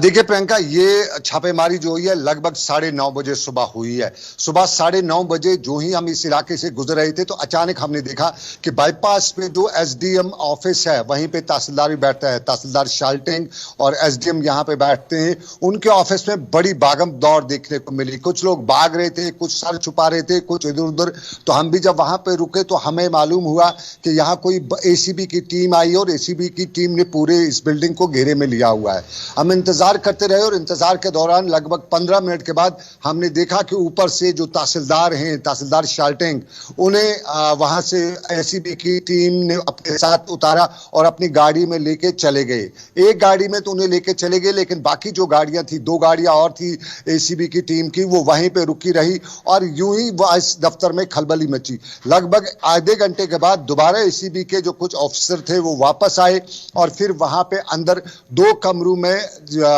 देखिए प्रियंका, ये छापेमारी जो हुई है लगभग 9:30 बजे सुबह हुई है। सुबह 9:30 बजे जो ही हम इस इलाके से गुजर रहे थे तो अचानक हमने देखा कि बाईपास पे जो एसडीएम ऑफिस है वहीं पे तहसीलदार भी बैठता है, तहसीलदार शालटेंग और एसडीएम यहाँ पे बैठते हैं। उनके ऑफिस में बड़ी भागम दौड़ देखने को मिली। कुछ लोग भाग रहे थे, कुछ सर छुपा रहे थे, कुछ इधर उधर। तो हम भी जब वहां पे रुके तो हमें मालूम हुआ कि यहाँ कोई एसीबी की टीम आई और एसीबी की टीम ने पूरे इस बिल्डिंग को घेरे में लिया हुआ है। हम इंतजार करते रहे और इंतजार के दौरान लगभग 15 मिनट के बाद हमने देखा कि ऊपर से जो तहसीलदार हैं, तहसीलदार शालटेंग, उन्हें वहां से एसीबी की टीम ने अपने साथ उतारा और अपनी गाड़ी में लेके चले गए। एक गाड़ी में तो उन्हें लेके चले गए, लेकिन बाकी जो गाड़ियां थी, 2 गाड़ियां और थी एसीबी की टीम की, वो वहीं पे रुकी रही और यूं ही वह इस दफ्तर में खलबली मची। लगभग आधे घंटे के बाद दोबारा एसीबी के जो कुछ ऑफिसर थे वो वापस आए और फिर वहां पे अंदर 2 कमरों में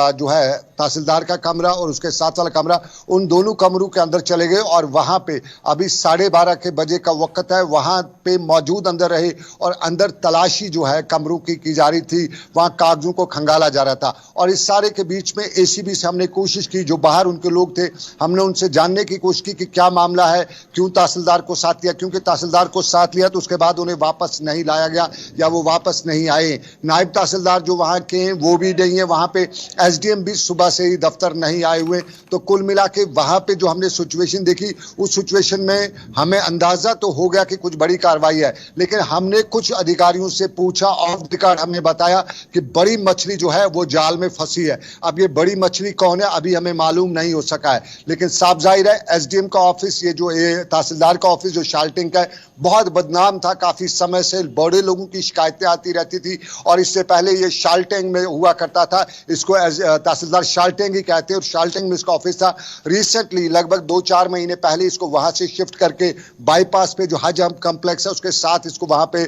जो है तहसीलदार का कमरा और उसके साथ वाला कमरा, उन दोनों कमरों के अंदर चले गए और वहां पे अभी 12:30 बजे का वक्त है, वहां पे मौजूद अंदर रहे और अंदर तलाशी जो है कमरों की जा रही थी, वहां कागजों को खंगाला जा रहा था। और इस सारे के बीच में एसीबी से हमने कोशिश की, जो बाहर उनके लोग थे, हमने उनसे जानने की कोशिश की कि क्या मामला है, क्यों तहसीलदार को साथ लिया, क्योंकि तहसीलदार को साथ लिया तो उसके बाद उन्हें वापस नहीं लाया गया या वो वापस नहीं आए। नायब तहसीलदार जो वहां के हैं वो भी नहीं है वहां पे, एसडीएम भी सुबह से ही दफ्तर नहीं आए हुए। तो कुल मिला के वहां पे जो हमने सिचुएशन देखी, उस सिचुएशन में हमें अंदाजा तो हो गया कि कुछ बड़ी कार्रवाई है, लेकिन हमने कुछ अधिकारियों से पूछा, ऑफ द रिकॉर्ड हमने बताया कि बड़ी मछली जो है वो जाल में फंसी है। अब ये बड़ी मछली कौन है अभी हमें मालूम नहीं हो सका है, लेकिन साफ जाहिर है एसडीएम का ऑफिस, ये जो तहसीलदार का ऑफिस जो शालटेंग का है, बहुत बदनाम था। काफी समय से बड़े लोगों की शिकायतें आती रहती थी और इससे पहले ये शालटेंग में हुआ करता था। इसको तहसीलदार शालटेंग ही कहते हैं और शालटेंग में इसका ऑफिस था। रिसेंटली लगभग 2-4 महीने पहले इसको वहां से शिफ्ट करके बाईपास पे जो हज कॉम्प्लेक्स है उसके साथ इसको वहां पे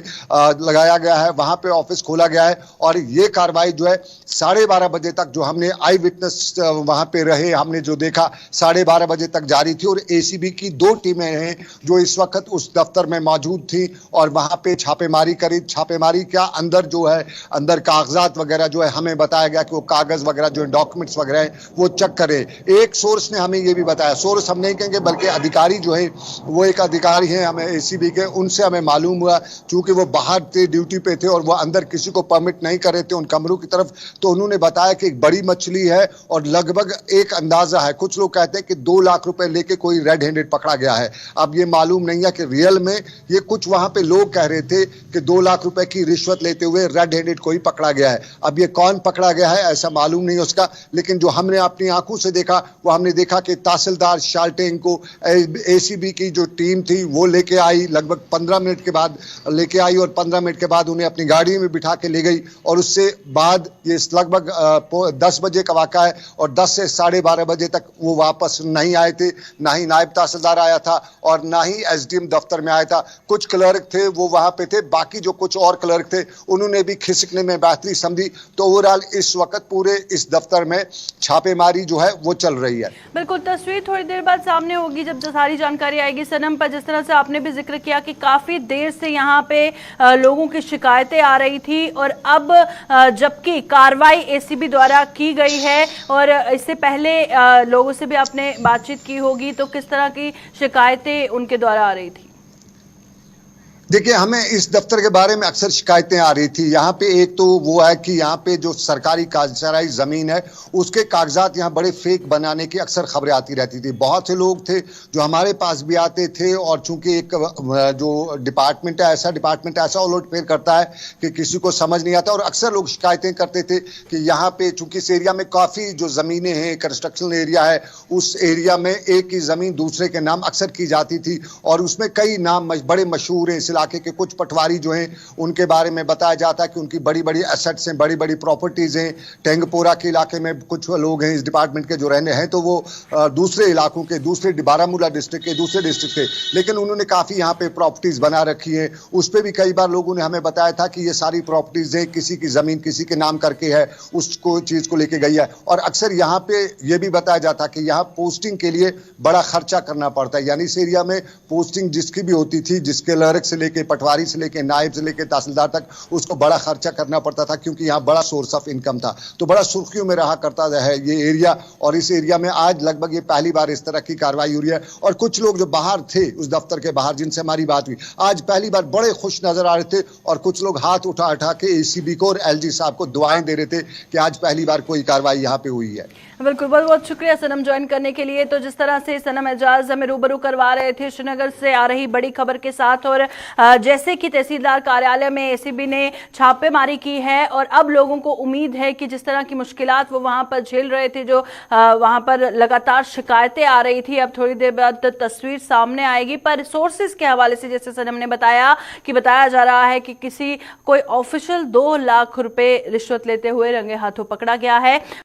लगाया गया है, वहां पे ऑफिस खोला गया है। और ये कार्रवाई जो है 12:30 बजे तक, जो हमने आई विटनेस वहां पे रहे, हमने जो देखा 12:30 बजे तक जारी थी। और एसीबी की 2 टीमें हैं जो इस वक्त उस दफ्तर में मौजूद थी और वहां पे छापेमारी करी। छापेमारी क्या, अंदर जो है अंदर कागजात वगैरह जो है, हमें बताया गया कि वो कागज वगैरह जो डॉक्यूमेंट्स वगैरह हैं वो चेक करें। एक सोर्स ने हमें ये भी बताया, सोर्स हम नहीं कहेंगे बल्कि अधिकारी जो है, वो एक अधिकारी हैं हमें एसीबी के, उनसे हमें मालूम हुआ, चूंकि वो बाहर थे, ड्यूटी पे थे और वो अंदर किसी को परमिट नहीं कर रहे थे उन कमरों की तरफ, तो उन्होंने बताया कि एक बड़ी मछली है और लगभग एक अंदाजा है, कुछ लोग कहते हैं कि 2 लाख रुपए लेके कोई रेड हैंडेड पकड़ा गया है। अब ये मालूम नहीं है कि रियल में, ये कुछ वहां पे लोग कह रहे थे कि 2 लाख रुपए की रिश्वत लेते हुए रेड हैंडेड कोई पकड़ा गया है। अब ये कौन पकड़ा गया है ऐसा मालूम नहीं उसका, लेकिन जो हमने अपनी आंखों से देखा वो हमने देखा कि तहसीलदार शालटेंग को एसीबी की जो टीम थी वो लेके आई, लगभग 15 मिनट के बाद लेके आई और 15 मिनट के बाद उन्हें अपनी गाड़ी में बिठा के ले गई। और उससे बाद ये लगभग 10 बजे का वाक़ा है और 10 से 12:30 बजे तक वो वापस नहीं आए थे। ना ही नायब तहसीलदार आया था और ना ही एसडीएम दफ्तर में आया था। कुछ क्लर्क थे वो वहां पे थे, बाकी जो कुछ और क्लर्क थे उन्होंने भी खिसकने में बेहतरी समझी। तो ओवरऑल इस वक्त पूरे इस दफ्तर में छापेमारी जो है वो चल रही है। बिल्कुल, तस्वीर थोड़ी देर बाद सामने होगी जब सारी जानकारी आएगी। सनम, पर जिस तरह से आपने भी जिक्र किया कि काफी देर से यहाँ पे लोगों की शिकायतें आ रही थी और अब जबकि कार्रवाई एसीबी द्वारा की गई है और इससे पहले लोगों से भी आपने बातचीत की होगी, तो किस तरह की शिकायतें उनके द्वारा आ रही थी? देखिए, हमें इस दफ्तर के बारे में अक्सर शिकायतें आ रही थी। यहाँ पे एक तो वो है कि यहाँ पे जो सरकारी कागजात जमीन है उसके कागजात यहाँ बड़े फेक बनाने की अक्सर खबरें आती रहती थी। बहुत से लोग थे जो हमारे पास भी आते थे और चूंकि एक जो डिपार्टमेंट है, ऐसा डिपार्टमेंट ऐसा उलट फेर करता है कि किसी को समझ नहीं आता। और अक्सर लोग शिकायतें करते थे कि यहाँ पे चूंकि इस एरिया में काफ़ी जो ज़मीनें हैं, कंस्ट्रक्शन एरिया है, उस एरिया में एक ही ज़मीन दूसरे के नाम अक्सर की जाती थी और उसमें कई नाम बड़े मशहूर हैं। इलाके के कुछ पटवारी जो हैं उनके बारे में बताया जाता है कि उनकी बड़ी बड़ी एसेट्स हैं, बड़ी बड़ी प्रॉपर्टीज हैं। टेंगपोरा के इलाके में कुछ लोग हैं इस डिपार्टमेंट के जो रहने हैं, तो वो दूसरे इलाकों के, दूसरे बारामूला डिस्ट्रिक्ट के, दूसरे डिस्ट्रिक्ट के, लेकिन उन्होंने काफ़ी यहाँ पे प्रॉपर्टीज बना रखी है। उस पर भी कई बार लोगों ने हमें बताया था कि ये सारी प्रॉपर्टीज है, किसी की ज़मीन किसी के नाम करके है, उसको चीज़ को लेके गई है। और अक्सर यहाँ पे ये भी बताया जाता कि यहाँ पोस्टिंग के लिए बड़ा खर्चा करना पड़ता है, यानी इस एरिया में पोस्टिंग जिसकी भी होती थी, जिसके क्लर्क से लेके पटवारी से लेके नायब से लेके तहसीलदार तक उसको बड़ा खर्चा करना पड़ता था, क्योंकि यहाँ बड़ा सोर्स ऑफ इनकम था, तो बड़ा सुर्खियों में रहा करता है ये एरिया। और इस एरिया में आज लगभग ये पहली बार इस तरह की कार्रवाई हो रही है। और कुछ लोग जो बाहर थे उस दफ्तर के बाहर, जिनसे हमारी बात हुई, आज पहली बार बड़े खुश नजर आ रहे थे, और कुछ लोग हाथ उठा उठा के एसीबी को और एलजी साहब को दुआएं दे रहे थे कि आज पहली बार कोई कार्रवाई यहाँ पे हुई है। बिल्कुल, बहुत बहुत शुक्रिया सनम ज्वाइन करने के लिए। तो जिस तरह से सनम एजाज हमें रूबरू करवा रहे थे श्रीनगर से आ रही बड़ी खबर के साथ, और जैसे कि तहसीलदार कार्यालय में एसीबी ने छापेमारी की है, और अब लोगों को उम्मीद है कि जिस तरह की मुश्किलात वो वहां पर झेल रहे थे, जो वहां पर लगातार शिकायतें आ रही थी, अब थोड़ी देर बाद तस्वीर सामने आएगी। पर सोर्सेज के हवाले से जैसे सनम ने बताया कि बताया जा रहा है कि किसी कोई ऑफिशियल 2 लाख रुपए रिश्वत लेते हुए रंगे हाथों पकड़ा गया है।